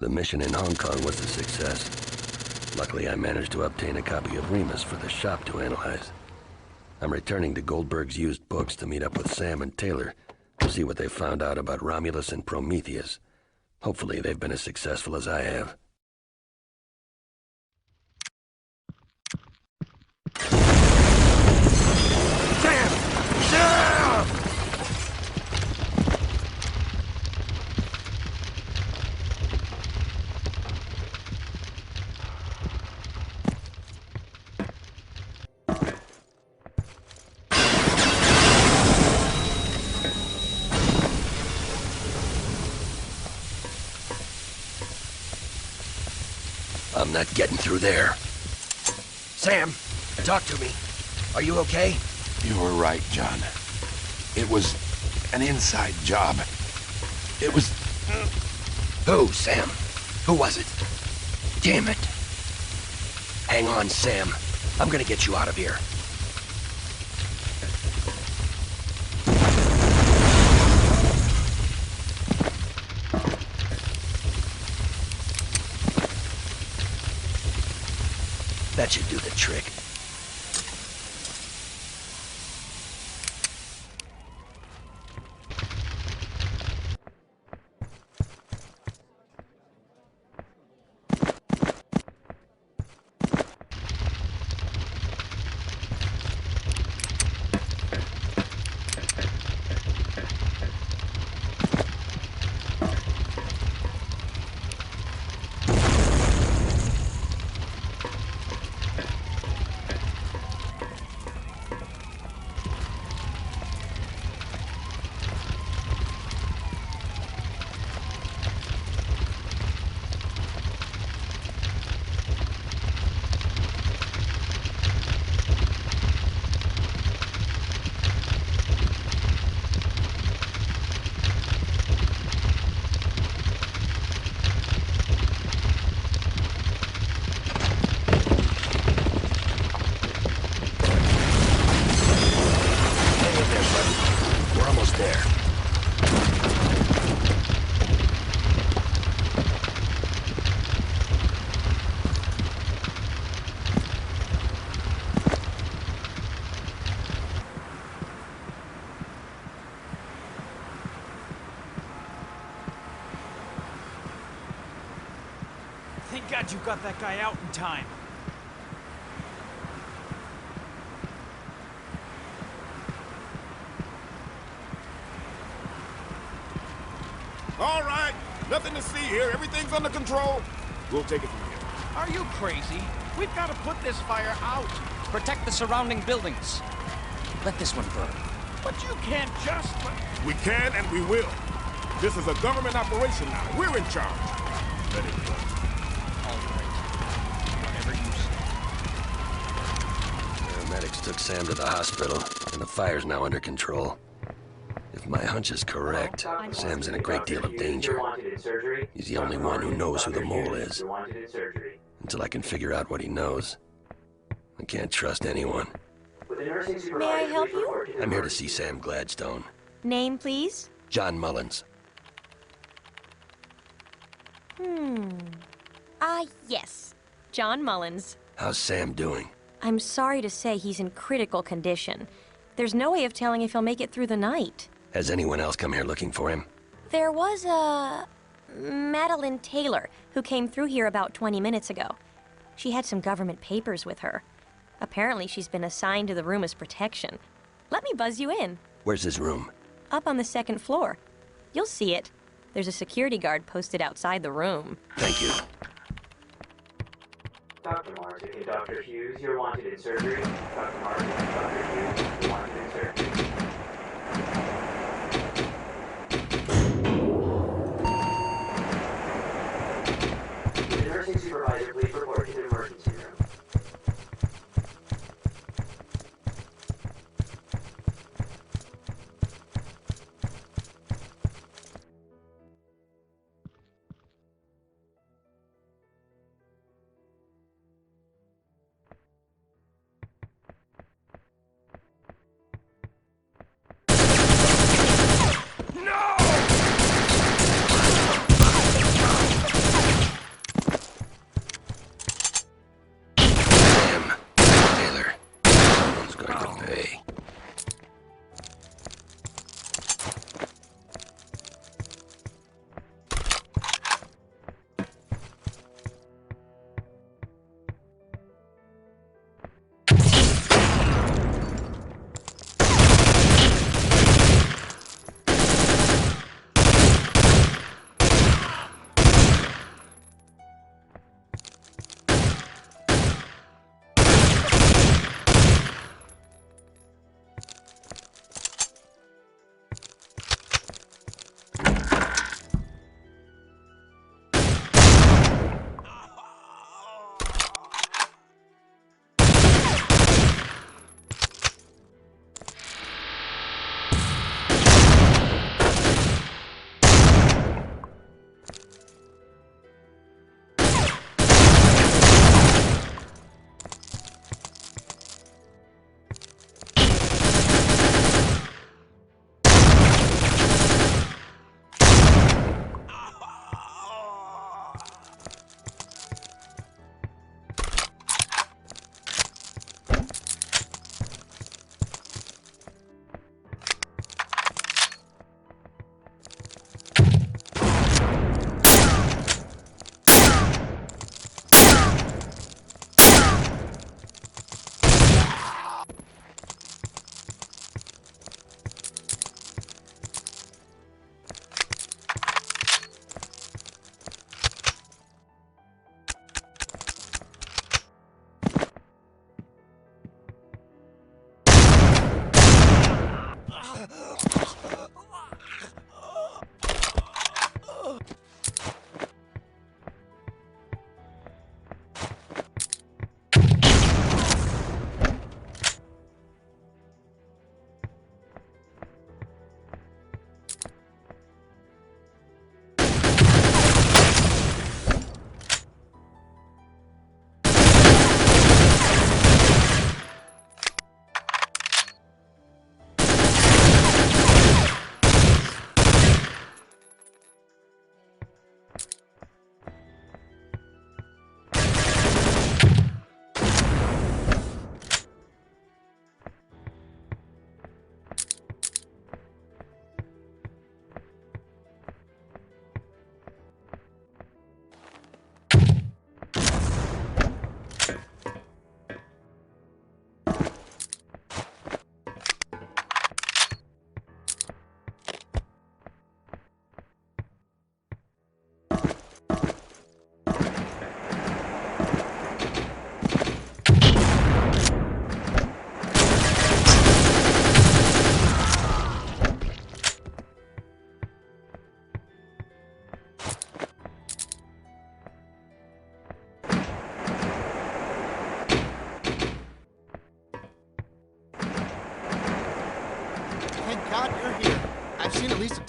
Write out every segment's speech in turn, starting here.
The mission in Hong Kong was a success. Luckily, I managed to obtain a copy of Remus for the shop to analyze. I'm returning to Goldberg's used books to meet up with Sam and Taylor to see what they found out about Romulus and Prometheus. Hopefully, they've been as successful as I have. Sam! Sam! I'm not getting through there. Sam, talk to me. Are you okay? You were right, John. It was an inside job. It was... Who, Sam? Who was it? Damn it. Hang on, Sam. I'm gonna get you out of here. That should do the trick. Thank God you got that guy out in time. All right, nothing to see here. Everything's under control. We'll take it from here. Are you crazy? We've got to put this fire out. Protect the surrounding buildings. Let this one burn. But you can't just... We can and we will. This is a government operation now. We're in charge. Let it burn. All right. Whatever you say. Paramedics took Sam to the hospital, and the fire's now under control. If my hunch is correct, Sam's in a great deal of danger. He's the only one who knows who the mole is. Until I can figure out what he knows, I can't trust anyone. May I help you? I'm here to see Sam Gladstone. Name, please? John Mullins. Yes. John Mullins. How's Sam doing? I'm sorry to say he's in critical condition. There's no way of telling if he'll make it through the night. Has anyone else come here looking for him? There was Madeline Taylor, who came through here about 20 minutes ago. She had some government papers with her. Apparently she's been assigned to the room as protection. Let me buzz you in. Where's his room? Up on the second floor. You'll see it. There's a security guard posted outside the room. Thank you. Dr. Martin, Dr. Hughes, you're wanted in surgery. Dr. Martin, Dr. Hughes, you're wanted in surgery. The nursing supervisor, please report to the emergency room.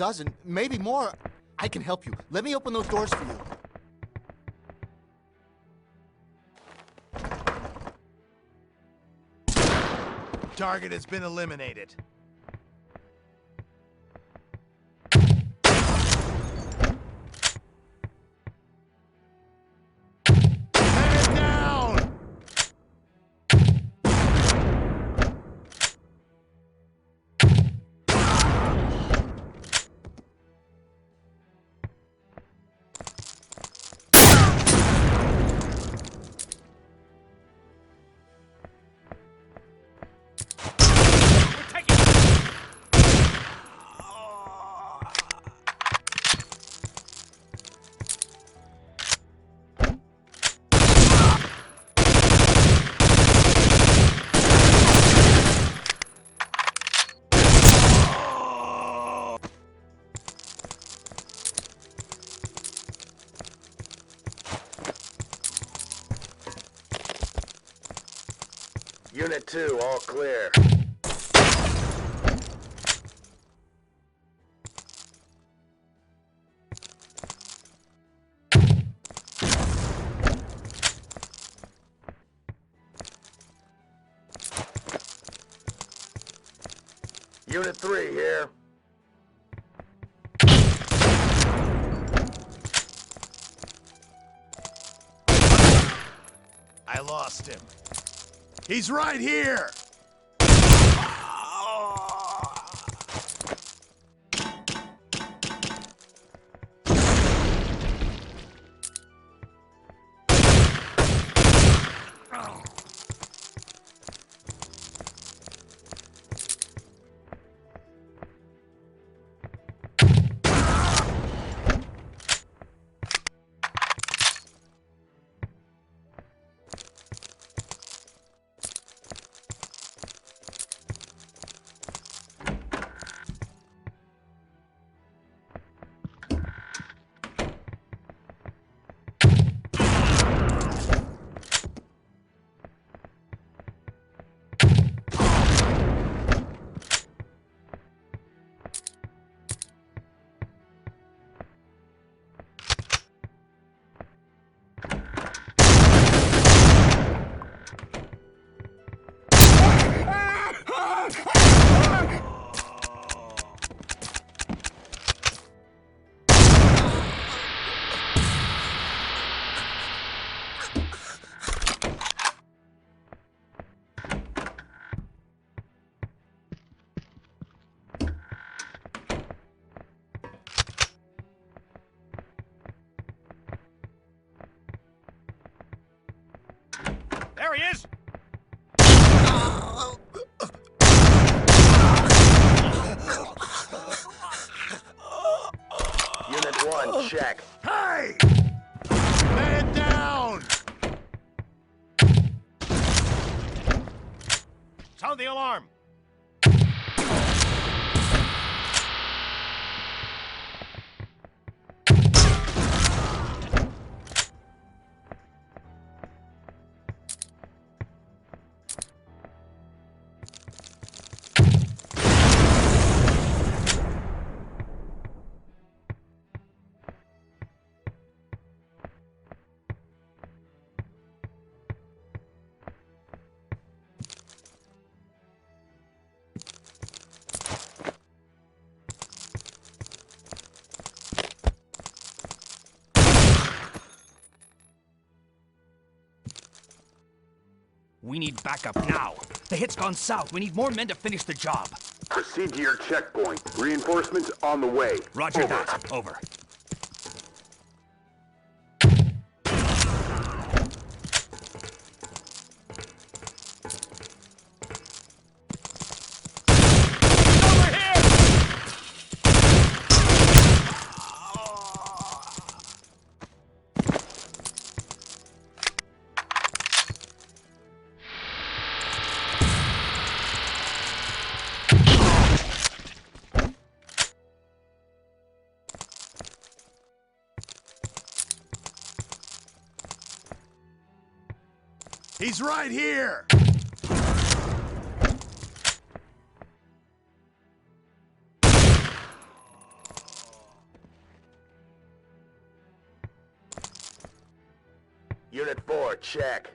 dozen, maybe more. I can help you. Let me open those doors for you. Target has been eliminated. Man down! Unit 2, all clear. Unit 3 here. I lost him. He's right here! There he is! Unit 1, check. Hey! Man down! Sound the alarm! We need backup now. The hit's gone south. We need more men to finish the job. Proceed to your checkpoint. Reinforcements on the way. Roger Over. that. Over. He's right here! Unit 4, check.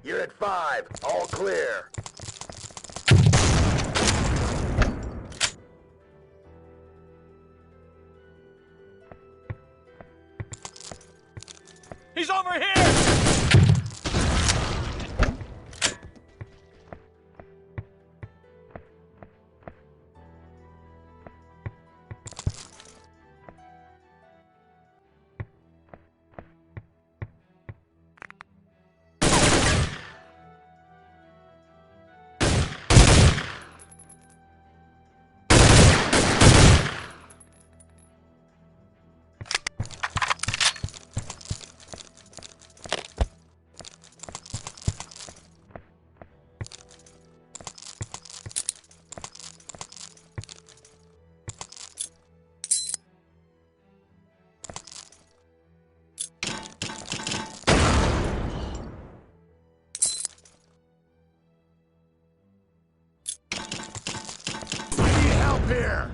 Unit 5, all clear. He's over here! Here!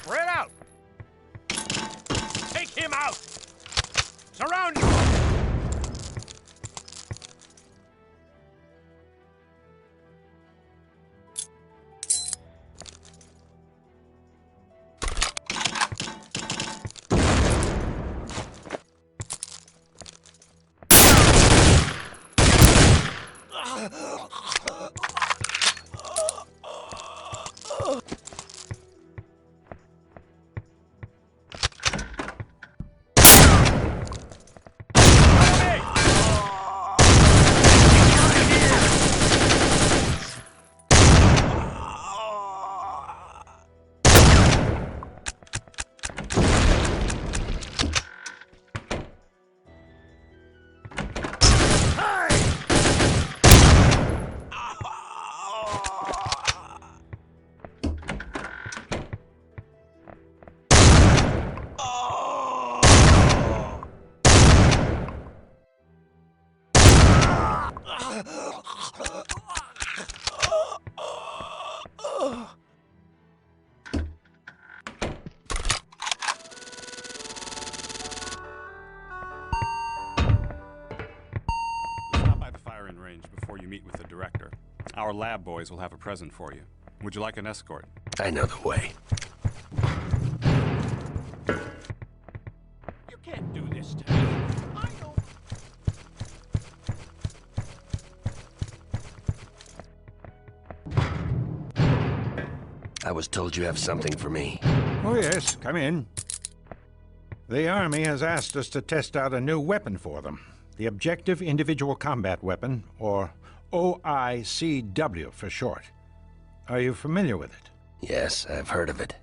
Spread out! Take him out! Surround him! Stop by the firing range before you meet with the director. Our lab boys will have a present for you. Would you like an escort? I know the way. You can't do this to me. I know. I was told you have something for me. Oh, yes. Come in. The Army has asked us to test out a new weapon for them. The Objective Individual Combat Weapon, or OICW for short. Are you familiar with it? Yes, I've heard of it.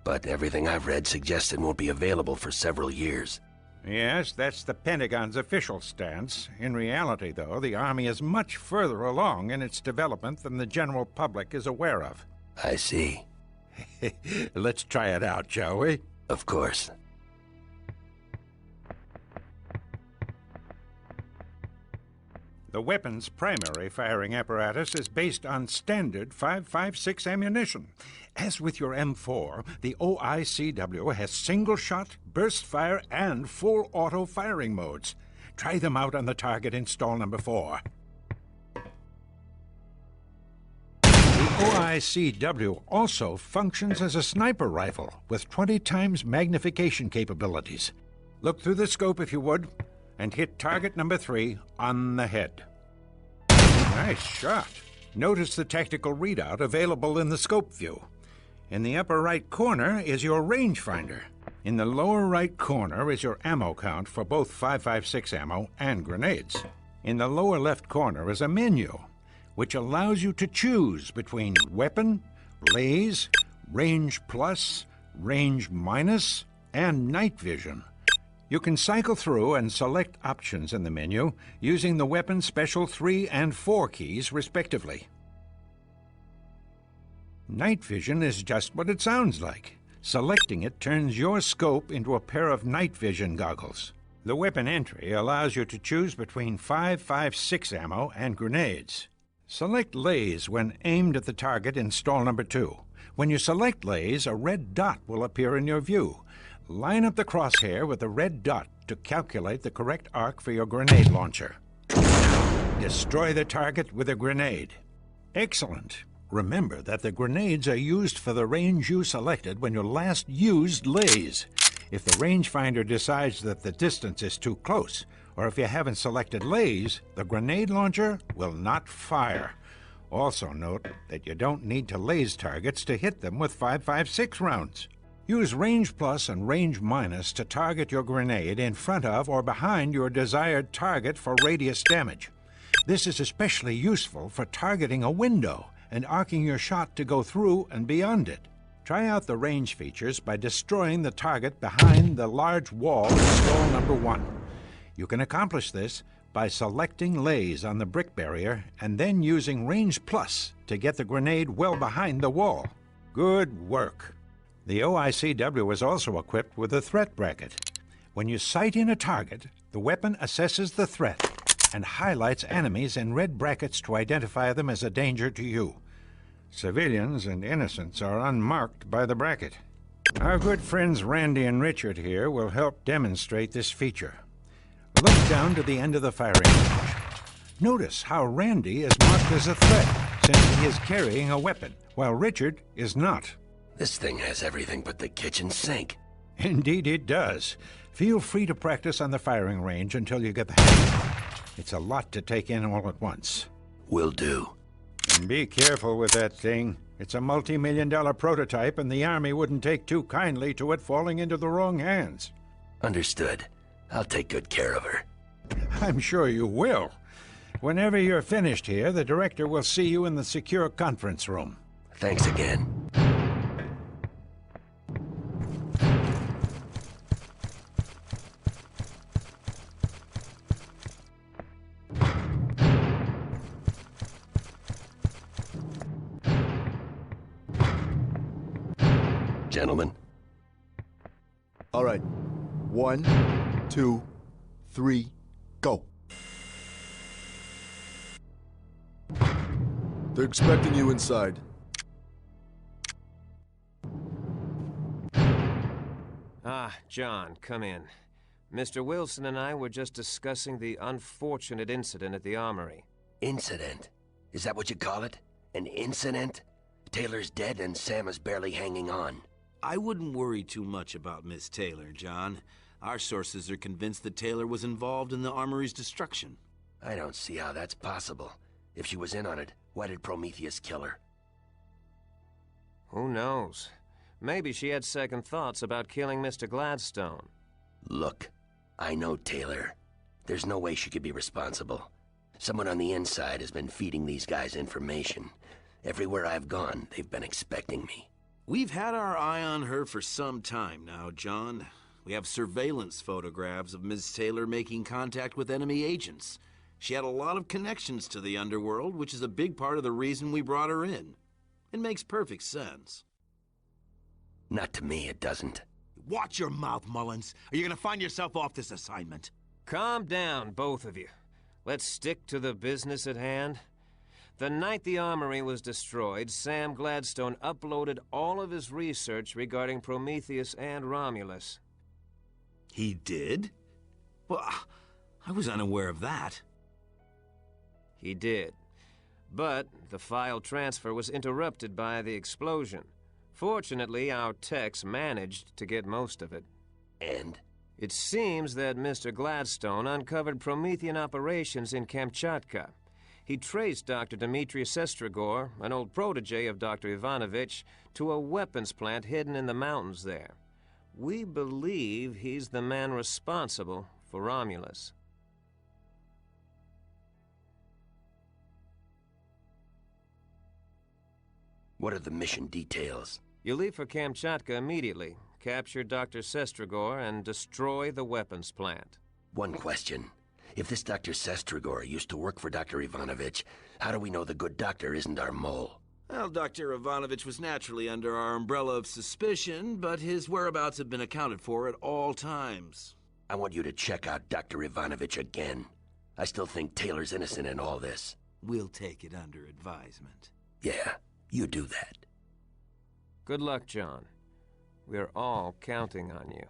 But everything I've read suggests it won't be available for several years. Yes, that's the Pentagon's official stance. In reality, though, the Army is much further along in its development than the general public is aware of. I see. Let's try it out, shall we? Of course. The weapon's primary firing apparatus is based on standard 5.56 ammunition. As with your M4, the OICW has single-shot, burst fire, and full auto firing modes. Try them out on the target in stall number 4. The OICW also functions as a sniper rifle with 20 times magnification capabilities. Look through the scope if you would, and hit target number 3 on the head. Nice shot. Notice the tactical readout available in the scope view. In the upper right corner is your rangefinder. In the lower right corner is your ammo count for both 5.56 ammo and grenades. In the lower left corner is a menu, which allows you to choose between weapon, laze, range plus, range minus, and night vision. You can cycle through and select options in the menu using the weapon special 3 and 4 keys, respectively. Night vision is just what it sounds like. Selecting it turns your scope into a pair of night vision goggles. The weapon entry allows you to choose between 5.56 ammo and grenades. Select laze when aimed at the target in stall number 2. When you select laze, a red dot will appear in your view. Line up the crosshair with the red dot to calculate the correct arc for your grenade launcher. Destroy the target with a grenade. Excellent. Remember that the grenades are used for the range you selected when you last used laze. If the rangefinder decides that the distance is too close, or if you haven't selected laze, the grenade launcher will not fire. Also note that you don't need to laze targets to hit them with 5.56 rounds. Use range plus and range minus to target your grenade in front of or behind your desired target for radius damage. This is especially useful for targeting a window and arcing your shot to go through and beyond it. Try out the range features by destroying the target behind the large wall in stall number 1. You can accomplish this by selecting laze on the brick barrier and then using range plus to get the grenade well behind the wall. Good work. The OICW is also equipped with a threat bracket. When you sight in a target, the weapon assesses the threat and highlights enemies in red brackets to identify them as a danger to you. Civilians and innocents are unmarked by the bracket. Our good friends Randy and Richard here will help demonstrate this feature. Look down to the end of the firing range. Notice how Randy is marked as a threat since he is carrying a weapon, while Richard is not. This thing has everything but the kitchen sink. Indeed it does. Feel free to practice on the firing range until you get the hang of it. It's a lot to take in all at once. Will do. And be careful with that thing. It's a multi-million-dollar prototype, and the Army wouldn't take too kindly to it falling into the wrong hands. Understood. I'll take good care of her. I'm sure you will. Whenever you're finished here, the director will see you in the secure conference room. Thanks again. Gentlemen. All right. 1, 2, 3, go. They're expecting you inside. Ah, John, come in. Mr. Wilson and I were just discussing the unfortunate incident at the armory. Incident? Is that what you call it? An incident? Taylor's dead and Sam is barely hanging on. I wouldn't worry too much about Miss Taylor, John. Our sources are convinced that Taylor was involved in the armory's destruction. I don't see how that's possible. If she was in on it, why did Prometheus kill her? Who knows? Maybe she had second thoughts about killing Mr. Gladstone. Look, I know Taylor. There's no way she could be responsible. Someone on the inside has been feeding these guys information. Everywhere I've gone, they've been expecting me. We've had our eye on her for some time now, John. We have surveillance photographs of Ms. Taylor making contact with enemy agents. She had a lot of connections to the underworld, which is a big part of the reason we brought her in. It makes perfect sense. Not to me, it doesn't. Watch your mouth, Mullins, or you're gonna find yourself off this assignment. Calm down, both of you. Let's stick to the business at hand. The night the armory was destroyed, Sam Gladstone uploaded all of his research regarding Prometheus and Romulus. He did? Well, I was unaware of that. He did. But the file transfer was interrupted by the explosion. Fortunately, our techs managed to get most of it. And? It seems that Mr. Gladstone uncovered Promethean operations in Kamchatka. He traced Dr. Dmitry Sestrigor, an old protege of Dr. Ivanovich, to a weapons plant hidden in the mountains there. We believe he's the man responsible for Romulus. What are the mission details? You leave for Kamchatka immediately, capture Dr. Sestrigor, and destroy the weapons plant. One question. If this Dr. Sestrigor used to work for Dr. Ivanovich, how do we know the good doctor isn't our mole? Well, Dr. Ivanovich was naturally under our umbrella of suspicion, but his whereabouts have been accounted for at all times. I want you to check out Dr. Ivanovich again. I still think Taylor's innocent in all this. We'll take it under advisement. Yeah, you do that. Good luck, John. We're all counting on you.